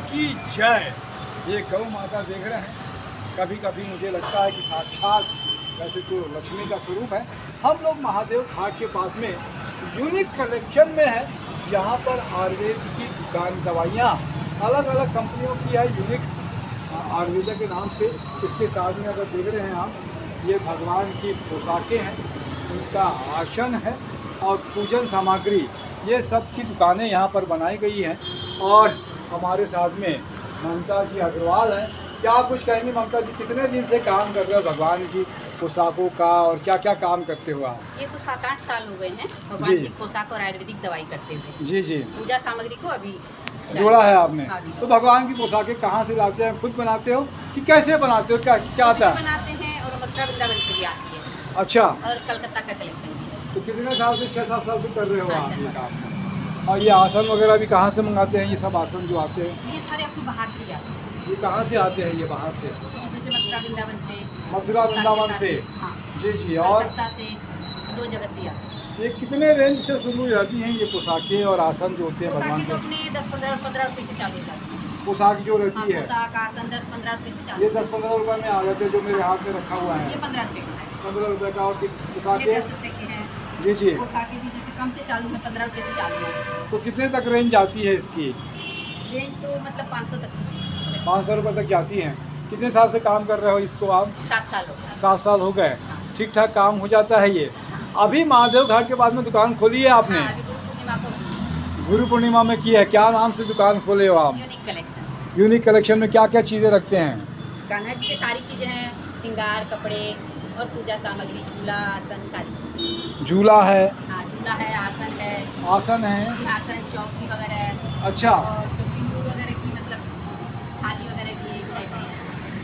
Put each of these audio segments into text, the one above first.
की जय। ये गौ माता देख रहे हैं, कभी कभी मुझे लगता है कि साक्षात वैसे तो लक्ष्मी का स्वरूप है। हम लोग महादेव घाट के पास में यूनिक कलेक्शन में है, जहाँ पर आयुर्वेद की दुकान, दवाइयाँ अलग अलग कंपनियों की है, यूनिक आयुर्वेदा के नाम से। इसके साथ में अगर देख रहे हैं आप, ये भगवान की पोशाकें हैं, उनका आसन है और पूजन सामग्री, ये सब की दुकानें यहाँ पर बनाई गई हैं। और हमारे साथ में ममता जी अग्रवाल हैं। क्या कुछ कहेंगे ममता जी, कितने दिन से काम कर रहे हो भगवान की पोशाकों का, और क्या क्या काम करते हो आप? ये तो 7-8 साल हो गए हैं भगवान की पोशाक और आयुर्वेदिक दवाई करते हुए। जी जी, पूजा सामग्री को अभी जोड़ा है आपने। हाँ, तो भगवान की पोशाकें कहाँ से लाते हैं? खुद बनाते हो कि कैसे बनाते हो? क्या क्या आता है? बनाते हैं और मथुरा वृंदावन से भी आती है अच्छा, और कलकत्ता का कलेक्शन भी है। तो कितने साल से? 6-7 साल से कर रहे हो आप ये हाँ, काम? और ये आसन वगैरह भी कहाँ से मंगाते हैं? ये सब आसन जो आते हैं, ये सारे अपने बाहर से आते हैं। ये कहाँ से आते हैं? ये बाहर से, जैसे मथुरा वृंदावन से, मथुरा वृंदावन से। हाँ, जी जी। और कलकत्ता से, 2 जगह से आते हैं। ये कितने रेंज से शुरू हो जाती हैं ये पोशाकें और आसन जो होते हैं भगवान पोशाकें तो के? अपने 10-15 रुपये से चालू हो जाती है। पोशाक जो हाँ, रहती है पोशाक आसन 10-15 रुपये से चालू। ये 10-15 रुपये में आ जाते हैं, जो मेरे हाथ में रखा हुआ ये है 15 रुपये का है। 15 रुपये का। और ये पोशाकें? 10 रुपये के हैं। जी जी। पोशाकें भी जैसे कम से चालू है, 15 रुपये से चालू है। तो कितने तक रेंज आती है इसकी? रेंज तो मतलब 500 तक की। 500 रुपये तक जाती हैं। कितने साल से काम कर रहे हो इसको आप? 7 साल हो गए। 7 साल हो गए। ठीक ठाक काम हो जाता है ये। अभी महादेव घाट के पास में दुकान खोली है आपने? हाँ, अभी गुरु पूर्णिमा को गुरु पूर्णिमा में की है। क्या नाम से दुकान खोले हो आप? Unique collection. यूनिक कलेक्शन में क्या क्या चीज़ें रखते हैं? कान्हा जी की सारी चीज़ें हैं, श्रृंगार, कपड़े और पूजा सामग्री, झूला, आसन, सारी चीज़ें। झूला है, हाँ, झूला है, आसन है, आसन है। सिंहासन, चौकी वगैरह है। अच्छा, और जो सिंदूर वगैरह की मतलब थाली वगैरह की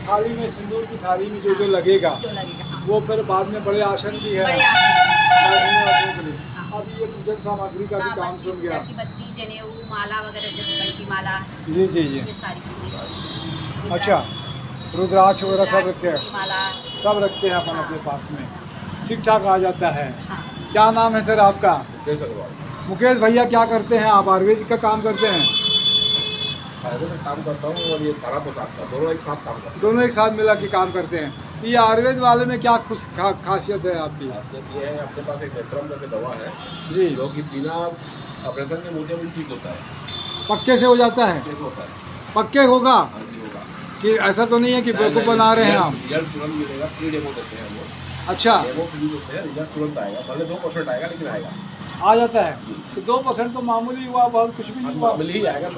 थाली में, सिंदूर की थाली में जो जो लगेगा जो लगेगा। हाँ, वो फिर बाद में बड़े आसन भी है। बड़े आसन। बैठने वालों के लिए। हाँ। अब ये पूजन सामग्री का भी हाँ, काम बत्ती, सुन पूजा गया। की बत्ती, जनेऊ, माला वगैरह, जैसे गल की माला, जी जी जी। ये सारी चीज़ें। अच्छा, रुद्राक्ष वगैरह सब रखते हैं? तुलसी माला। सब रखते हैं अपन हाँ। अपने पास में। ठीक ठाक आ जाता है। हाँ, क्या नाम है सर आपका? मुकेश भैया। क्या करते हैं आप? आयुर्वेदिक का काम करते हैं? में काम करता हूँ और ये तारा पोशाक का, दोनों एक साथ काम करता हूँ। दोनों एक साथ मिला के काम करते हैं। ये आयुर्वेद वाले में क्या खासियत है आपकी? खासियत ये है, अपने पास एक नेत्रम करके दवा है जी, जो कि बिना ऑपरेशन के मोतिया भी ठीक होता है, पक्के से हो जाता है? ठीक होता है। पक्के होगा हाँ जी, होगा। कि ऐसा तो नहीं है कि बेवकूफ़ बना रहे हैं आप? रिजल्ट तुरंत मिलेगा, फ्री डेमो देते हैं हम लोग। अच्छा, डेमो फ्री देते हैं, रिजल्ट तुरंत आएगा, भले 2% आएगा लेकिन आएगा। आ जाता है। तो 2% तो मामूली हुआ, बहुत कुछ भी नहीं हुआ। मामूली ही आएगा।